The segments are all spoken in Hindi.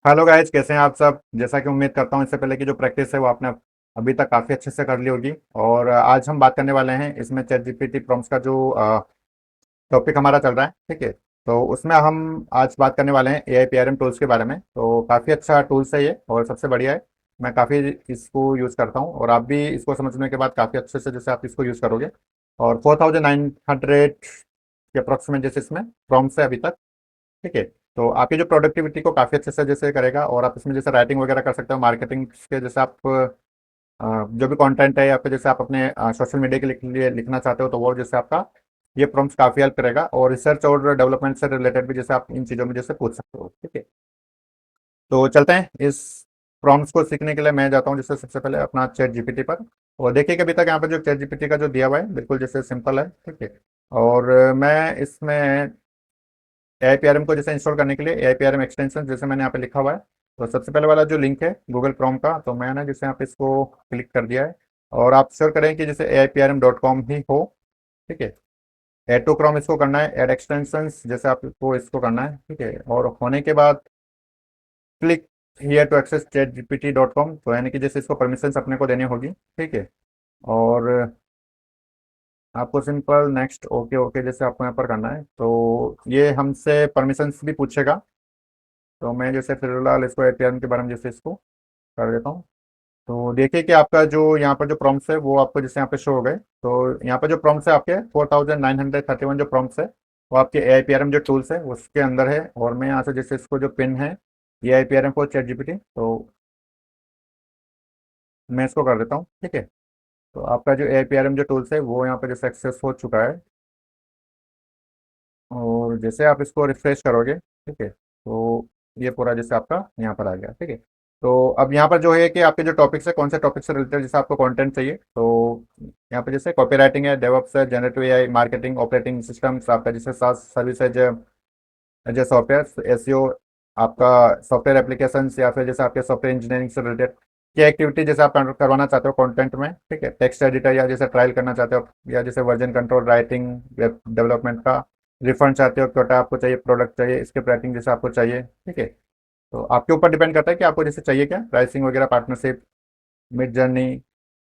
हेलो गाइस, कैसे हैं आप सब। जैसा कि उम्मीद करता हूं इससे पहले की जो प्रैक्टिस है वो आपने अभी तक काफ़ी अच्छे से कर ली होगी। और आज हम बात करने वाले हैं इसमें चैट जीपीटी प्रॉम्प्ट्स का जो टॉपिक हमारा चल रहा है। ठीक है, तो उसमें हम आज बात करने वाले हैं एआई पीआरएम टूल्स के बारे में। तो काफ़ी अच्छा टूल्स है ये और सबसे बढ़िया है। मैं काफ़ी इसको यूज़ करता हूँ और आप भी इसको समझने के बाद काफ़ी अच्छे से जैसे आप इसको यूज़ करोगे। और 4900 के अप्रॉक्सीमेट जैसे इसमें प्रॉम्प्ट्स है अभी तक। ठीक है, तो आपकी जो प्रोडक्टिविटी को काफ़ी अच्छे से जैसे करेगा और आप इसमें जैसे राइटिंग वगैरह कर सकते हो, मार्केटिंग के जैसे आप जो भी कंटेंट है या फिर जैसे आप अपने सोशल मीडिया के लिए लिखना चाहते हो तो वो जैसे आपका ये प्रॉम्प्ट्स काफ़ी हेल्प करेगा। और रिसर्च और डेवलपमेंट से रिलेटेड भी जैसे आप इन चीज़ों में जैसे पूछ सकते हो। ठीक है, तो चलते हैं इस प्रॉम्प्ट्स को सीखने के लिए। मैं जाता हूँ जैसे सबसे पहले अपना चैट जीपीटी पर। और देखिए कि अभी तक यहाँ पर जो चैट जीपीटी का जो दिया हुआ है बिल्कुल जैसे सिंपल है। ठीक है, और मैं इसमें एआईपीआरएम को जैसे इंस्टॉल करने के लिए एआईपीआरएम एक्सटेंशन जैसे मैंने यहाँ पे लिखा हुआ है। तो सबसे पहले वाला जो लिंक है गूगल क्रोम का, तो मैंने जैसे यहाँ पे इसको क्लिक कर दिया है। और आप श्योर करें कि जैसे AIPRM.com ही हो। ठीक है, एड टू क्रोम इसको करना है, एड एक्सटेंशन जैसे आपको इसको करना है। ठीक है, और होने के बाद click here to access chat GPT dot com, तो यानी कि जैसे इसको परमिशन अपने को देनी होगी। ठीक है, और आपको सिंपल नेक्स्ट ओके ओके जैसे आपको यहाँ पर करना है। तो ये हमसे परमिशंस भी पूछेगा। तो मैं जैसे फिलहाल इसको एटीएम के बारे में जैसे इसको कर देता हूँ। तो देखिए कि आपका जो यहाँ पर जो प्रॉम्प्ट्स है वो आपको जैसे यहाँ पे शो हो गए। तो यहाँ पर जो प्रॉम्प्ट्स है आपके 4931 जो प्रॉम्प्ट्स है वो आपके AIPRM जो टूल्स है उसके अंदर है। और मैं यहाँ से जैसे इसको जो पिन है AIPRM फॉर चैट जीपीटी, तो मैं इसको कर देता हूँ। ठीक है, तो आपका जो AIPRM जो टूल्स है वो यहाँ पर जैसे एक्सेस हो चुका है। और जैसे आप इसको रिफ्रेश करोगे, ठीक है, तो ये पूरा जैसे आपका यहाँ पर आ गया। ठीक है, तो अब यहाँ पर जो है कि आपके जो टॉपिक्स है कौन से टॉपिक से रिलेटेड जैसे आपको कंटेंट चाहिए, तो यहाँ पे जैसे कॉपी राइटिंग है, डेवऑप्स है, generative AI, marketing, operating systems, आपका जैसे सास सर्विसेज, जैसे सॉफ्टवेयर एसईओ, आपका सॉफ्टवेयर एप्लीकेशन या फिर जैसे आपके सॉफ्टवेयर इंजीनियरिंग से रिलेटेड की एक्टिविटी जैसे आप करवाना चाहते हो कंटेंट में। ठीक है, टेक्स्ट एडिटर या जैसे ट्रायल करना चाहते हो, या जैसे version control, writing, web development का रिफंड चाहते हो, क्योटा आपको चाहिए, प्रोडक्ट चाहिए, स्क्रिप्ट राइटिंग जैसे आपको चाहिए। ठीक है, तो आपके ऊपर डिपेंड करता है कि आपको जैसे चाहिए क्या, प्राइसिंग वगैरह, पार्टनरशिप, मिड जर्नी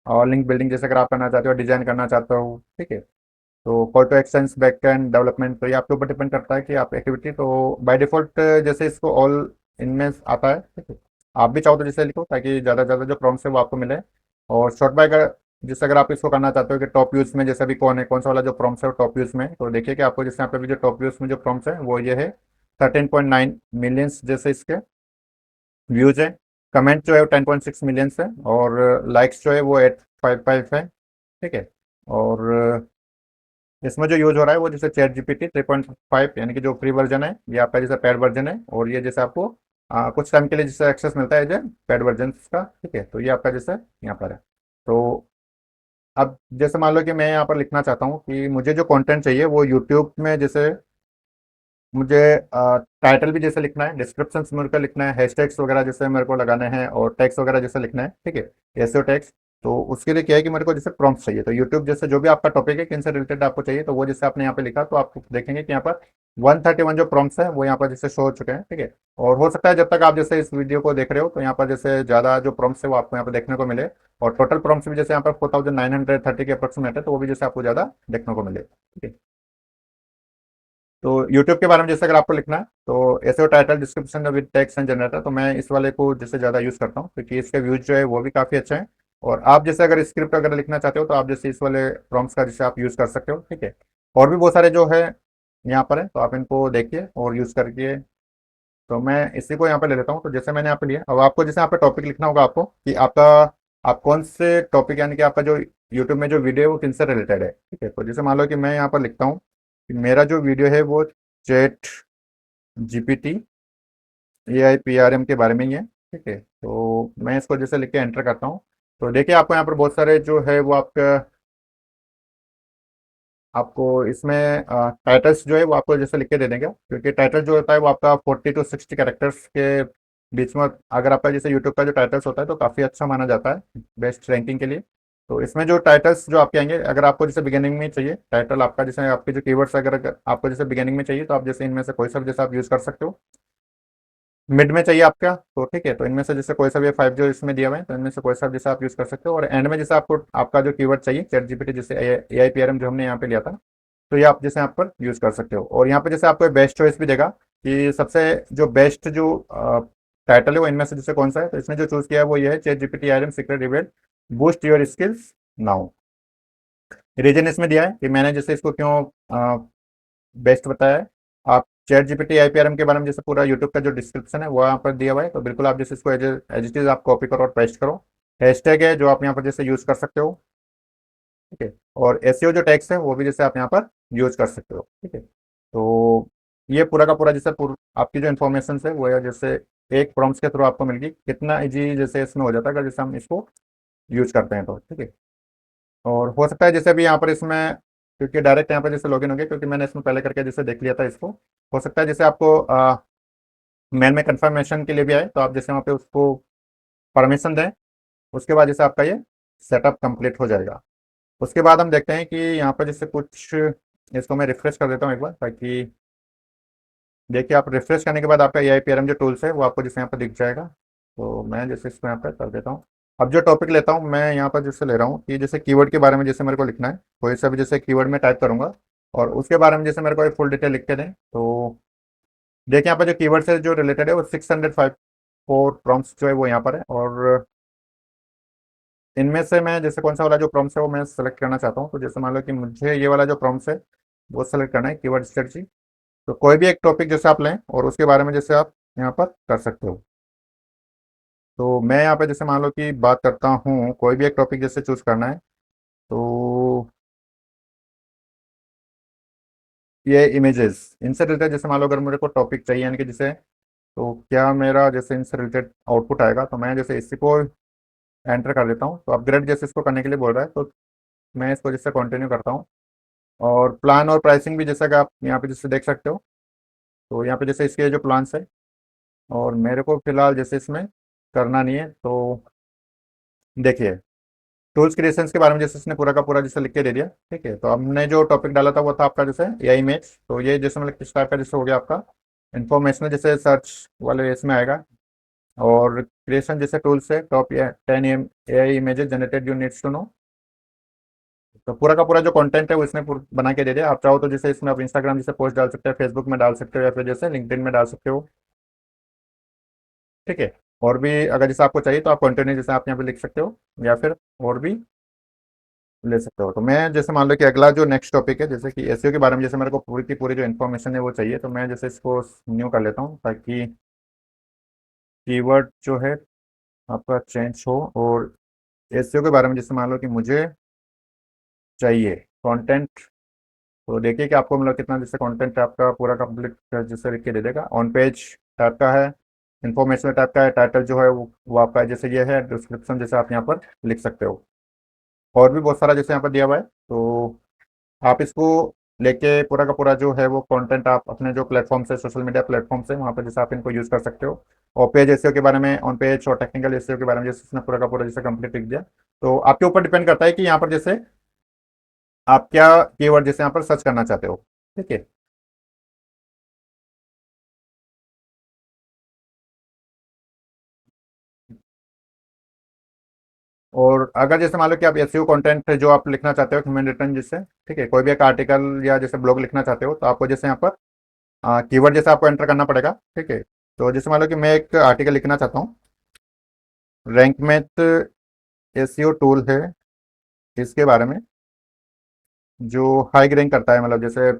और लिंक बिल्डिंग जैसे अगर आप करना चाहते हो, डिजाइन करना चाहते हो। ठीक है, तो call to actions, back end development, तो ये आपके ऊपर डिपेंड करता है कि आप एक्टिविटी तो बाय डिफॉल्ट जैसे इसको ऑल इनमें आता है। ठीक है, आप भी चाहो तो जैसे लिखो ताकि ज़्यादा से ज़्यादा जो प्रॉम्प्ट्स है वो आपको मिले। और शॉर्ट बाय अगर जैसे अगर आप इसको करना चाहते हो कि टॉप यूज में जैसे अभी कौन सा वाला जो प्रॉम्प्ट्स है वो टॉप यूज में है, तो देखिए कि आपको जैसे यहाँ पे भी जो टॉप यूज में जो प्रॉम्प्ट्स है वो ये है। 13.9 मिलियंस जैसे इसके व्यूज है। कमेंट जो है वो 10.6 मिलियंस है। और लाइक्स जो है वो 855 है। ठीक है, और इसमें जो यूज हो रहा है वो जैसे चैट जीपीटी 3.5 यानी कि जो फ्री वर्जन है, ये आपका जैसे पेड वर्जन है। और ये जैसे आपको कुछ टाइम के लिए जैसे एक्सेस मिलता है जो पेड वर्जन का। ठीक है, तो ये आपका जैसे यहाँ पर है। तो अब जैसे मान लो कि मैं यहाँ पर लिखना चाहता हूँ कि मुझे जो कंटेंट चाहिए वो यूट्यूब में जैसे मुझे टाइटल भी जैसे लिखना है, डिस्क्रिप्शन मेरे को लिखना है, हैशटैग्स वगैरह जैसे मेरे को लगाने हैं, और टैग्स वगैरह जैसे लिखना है। ठीक है, एसईओ टैग्स। तो उसके लिए क्या है कि मेरे को जैसे प्रॉम्प्ट चाहिए, तो यूट्यूब जैसे जो भी आपका टॉपिक है किन से रिलेटेड आपको चाहिए, तो वो जैसे आपने यहाँ पे लिखा तो आप देखेंगे कि यहाँ पर 131 जो प्रॉम्प्ट्स है वो यहाँ पर जैसे शो हो चुके हैं। ठीक है, और हो सकता है जब तक आप जैसे इस वीडियो को देख रहे हो तो यहाँ पर जैसे ज़्यादा जो प्रॉम्प्ट्स है वो आपको यहाँ पर देखने को मिले। और टोटल प्रॉम्प्ट्स भी जैसे यहाँ पर 4930 के अप्रोक्सीमेट है, तो वो भी जैसे आपको ज़्यादा देखने को मिले। ठीक है, तो यूट्यूब के बारे में जैसे अगर आपको लिखना है तो ऐसे title, description with text and generator, तो मैं इस वाले को जैसे ज़्यादा यूज़ करता हूँ क्योंकि इसके व्यूज जो है वो भी काफ़ी अच्छे हैं। और आप जैसे अगर स्क्रिप्ट अगर लिखना चाहते हो तो आप जैसे इस वाले प्रॉम्प्ट्स का जैसे आप यूज़ कर सकते हो। ठीक है, और भी बहुत सारे जो है यहाँ पर है, तो आप इनको देखिए और यूज़ करके। तो मैं इसी को यहाँ पे ले लेता हूँ। तो जैसे मैंने यहाँ पे लिया, अब आपको जैसे यहाँ पे टॉपिक लिखना होगा आपको कि आपका आप कौन से टॉपिक यानी कि आपका जो यूट्यूब में जो वीडियो है वो किनसे रिलेटेड है। ठीक है, तो जैसे मान लो कि मैं यहाँ पर लिखता हूँ कि मेरा जो वीडियो है वो चैट जीपीटी AIPRM के बारे में ही है। ठीक है, तो मैं इसको जैसे लिख के एंटर करता हूँ। तो देखिए आपको यहाँ पर बहुत सारे जो है वो आपका आपको इसमें टाइटल्स जो है वो आपको जैसे लिख के दे देंगे, क्योंकि टाइटल जो होता है वो आपका 40 to 60 कैरेक्टर्स के बीच में अगर आपका जैसे यूट्यूब का जो टाइटल्स होता है तो काफ़ी अच्छा माना जाता है बेस्ट रैंकिंग के लिए। तो इसमें जो टाइटल्स जो आपके आएंगे, अगर आपको जैसे बिगिनिंग में चाहिए टाइटल आपका, जैसे आपके जो कीवर्ड्स अगर आपको जैसे बिगिनिंग में चाहिए तो आप जैसे इनमें से कोई सा भी जैसे आप यूज़ कर सकते हो। मिड में चाहिए आपका, तो ठीक है, तो इनमें से जैसे कोई सा भी 5 जो इसमें दिया हुआ है, तो इनमें से कोई सा भी जैसे आप यूज़ कर सकते हो। और एंड में जैसे आपको आपका जो कीवर्ड चाहिए चैट जीपीटी जैसे ए आई पी आर एम जो हमने यहाँ पे लिया था, तो ये आप जैसे यहाँ पर यूज़ कर सकते हो। और यहाँ पे जैसे आपको बेस्ट चॉइस भी देगा कि सबसे जो बेस्ट जो टाइटल है वो इनमें से जैसे कौन सा है, तो इसने जो चूज़ किया है वो ये है, chat GPT I am secret reveal boost your skills now. Reason इसमें दिया है कि मैंने जैसे इसको क्यों बेस्ट बताया है। आप चैट जीपीटी आईपीआरएम के बारे में जैसे पूरा यूट्यूब का जो डिस्क्रिप्शन है वो यहाँ पर दिया हुआ है, तो बिल्कुल आप जैसे इसको एज इट इज आप कॉपी करो और पेस्ट करो। हैशटैग है जो आप यहाँ पर जैसे यूज कर सकते हो, ठीक है। और एसईओ जो टैग्स है वो भी जैसे आप यहाँ पर यूज कर सकते हो, ठीक है। तो ये पूरा का पूरा जैसे आपकी जो इन्फॉर्मेशन है वो है जैसे एक प्रॉम्प्ट्स के थ्रू आपको मिल गई। कितना इजी जैसे इसमें हो जाता है अगर जैसे हम इसको यूज करते हैं तो, ठीक है। और हो सकता है जैसे अभी यहाँ पर इसमें, क्योंकि डायरेक्ट यहाँ पर जैसे लॉगिन हो गया, क्योंकि मैंने इसमें पहले करके जैसे देख लिया था इसको, हो सकता है जैसे आपको मेल में कंफर्मेशन के लिए भी आए, तो आप जैसे वहाँ पे उसको परमिशन दें, उसके बाद जैसे आपका ये सेटअप कंप्लीट हो जाएगा। उसके बाद हम देखते हैं कि यहाँ पर जैसे कुछ, इसको मैं रिफ्रेश कर देता हूँ एक बार, ताकि देखिए आप रिफ्रेश करने के बाद आपका ए आई पी आर एम जो टूल्स है वो आपको जैसे यहाँ पर दिख जाएगा। तो मैं जैसे इसको यहाँ पर कर देता हूँ। अब जो टॉपिक लेता हूँ मैं यहाँ पर जैसे ले रहा हूँ कि जैसे कीवर्ड के बारे में जैसे मेरे को लिखना है, कोई सा भी जैसे कीवर्ड में टाइप करूंगा और उसके बारे में जैसे मेरे को एक फुल डिटेल लिख के दें। तो देखिए यहाँ पर जो कीवर्ड से जो रिलेटेड है वो 604 प्रॉम्प्ट्स जो है वो यहाँ पर है। और इनमें से मैं जैसे कौन सा वाला जो प्रॉम्प्ट्स है वो मैं सेलेक्ट करना चाहता हूँ। तो जैसे मान लो कि मुझे ये वाला जो प्रॉम्प्ट्स है वो सेलेक्ट करना है, कीवर्ड स्ट्रेटजी। तो कोई भी एक टॉपिक जैसे आप लें और उसके बारे में जैसे आप यहाँ पर कर सकते हो। तो मैं यहाँ पे जैसे मान लो कि बात करता हूँ, कोई भी एक टॉपिक जैसे चूज करना है, तो ये इमेजेस इनसे रिलेटेड जैसे मान लो अगर मेरे को टॉपिक चाहिए, यानी कि जैसे तो क्या मेरा जैसे इनसे रिलेटेड आउटपुट आएगा, तो मैं जैसे इसी को एंटर कर देता हूँ। तो अपग्रेड जैसे इसको करने के लिए बोल रहा है, तो मैं इसको जैसे कंटिन्यू करता हूँ। और प्लान और प्राइसिंग भी जैसा कि आप यहाँ पे जैसे देख सकते हो, तो यहाँ पे जैसे इसके जो प्लान्स है, और मेरे को फिलहाल जैसे इसमें करना नहीं है। तो देखिए टूल्स क्रिएशंस के बारे में जैसे इसने पूरा का पूरा जैसे लिख के दे दिया, ठीक है। तो हमने जो टॉपिक डाला था वो था आपका जैसे एआई इमेज, तो ये जैसे मतलब किस टाइप का जैसे हो गया आपका इन्फॉर्मेशनल जैसे सर्च वाले इसमें आएगा। और क्रिएशन जैसे टूल्स है top 10 AI images generated you needs to know. तो पूरा का पूरा जो कंटेंट है वो इसने बना के दे दिया। आप चाहो तो जैसे इसमें आप इंस्टाग्राम जैसे पोस्ट डाल सकते हो, फेसबुक में डाल सकते हो, या फिर जैसे लिंक्डइन में डाल सकते हो, ठीक है। और भी अगर जैसे आपको चाहिए तो आप कंटिन्यू जैसे आप यहाँ पे लिख सकते हो, या फिर और भी ले सकते हो। तो मैं जैसे मान लो कि अगला जो नेक्स्ट टॉपिक है जैसे कि एसईओ के बारे में जैसे मेरे को पूरी की पूरी जो इन्फॉर्मेशन है वो चाहिए, तो मैं जैसे इसको न्यू कर लेता हूँ ताकि कीवर्ड जो है आपका चेंज हो। और एसईओ के बारे में जैसे मान लो कि मुझे चाहिए कंटेंट, तो देखिए कि आपको मतलब कितना जैसे कंटेंट आपका पूरा कंप्लीट जैसे लिख के दे देगा। ऑन पेज टाइप का है, इन्फॉर्मेशनल टाइप का है, टाइटल जो है वो आपका जैसे ये है, डिस्क्रिप्शन जैसे आप यहाँ पर लिख सकते हो। और भी बहुत सारा जैसे यहाँ पर दिया हुआ है, तो आप इसको लेके पूरा का पूरा जो है वो कंटेंट आप अपने जो प्लेटफॉर्म से, सोशल मीडिया प्लेटफॉर्म से, वहाँ पर जैसे आप इनको यूज़ कर सकते हो। और पेज एसईओ के बारे में, ऑन पेज और टेक्निकल एसईओ के बारे में जैसे इसने पूरा का पूरा जैसे कंप्लीट लिख दिया। तो आपके ऊपर डिपेंड करता है कि यहाँ पर जैसे आप क्या कीवर्ड जैसे यहाँ पर सर्च करना चाहते हो, ठीक है। और अगर जैसे मान लो कि आप एसईओ कंटेंट जो आप लिखना चाहते हो ह्यूमन रिटर्न जिससे, ठीक है, कोई भी एक आर्टिकल या जैसे ब्लॉग लिखना चाहते हो, तो आपको जैसे यहाँ पर कीवर्ड जैसे आपको एंटर करना पड़ेगा, ठीक है। तो जैसे मान लो कि मैं एक आर्टिकल लिखना चाहता हूँ, रैंक मैथ एसईओ टूल है इसके बारे में जो हाई रैंक करता है, मतलब जैसे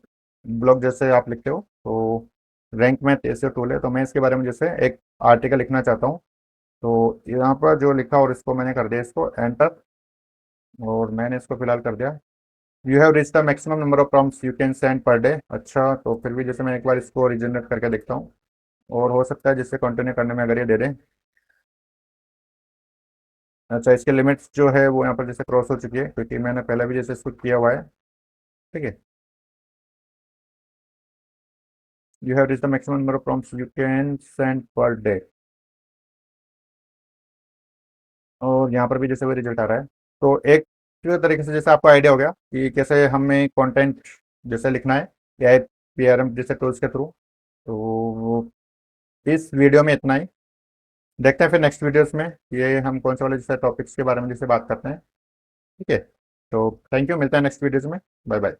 ब्लॉग जैसे आप लिखते हो, तो रैंक मैथ एसईओ टूल है, तो मैं इसके बारे में जैसे एक आर्टिकल लिखना चाहता हूँ। तो यहाँ पर जो लिखा और इसको मैंने कर दिया इसको एंटर, और मैंने इसको फिलहाल कर दिया। You have reach the maximum number of prompts you can send per day. अच्छा, तो फिर भी जैसे मैं एक बार इसको रिजनरेट करके देखता हूँ, और हो सकता है जिससे कंटिन्यू करने में अगर ये दे दें। अच्छा, इसके लिमिट्स जो है वो यहाँ पर जैसे क्रॉस हो चुकी है, क्योंकि मैंने पहले भी जैसे इसको किया हुआ है, ठीक है। You have reach the maximum number of prompts you can send per day. और यहाँ पर भी जैसे वो रिजल्ट आ रहा है। तो एक तरीके से जैसे आपको आइडिया हो गया कि कैसे हमें कंटेंट जैसे लिखना है, या पी आर एम जैसे टूल्स के थ्रू। तो इस वीडियो में इतना ही। देखते हैं फिर नेक्स्ट वीडियोस में ये हम कौन से वाले जैसे टॉपिक्स के बारे में जैसे बात करते हैं। ठीक है, तो थैंक यू, मिलते हैं नेक्स्ट वीडियोस में। Bye bye.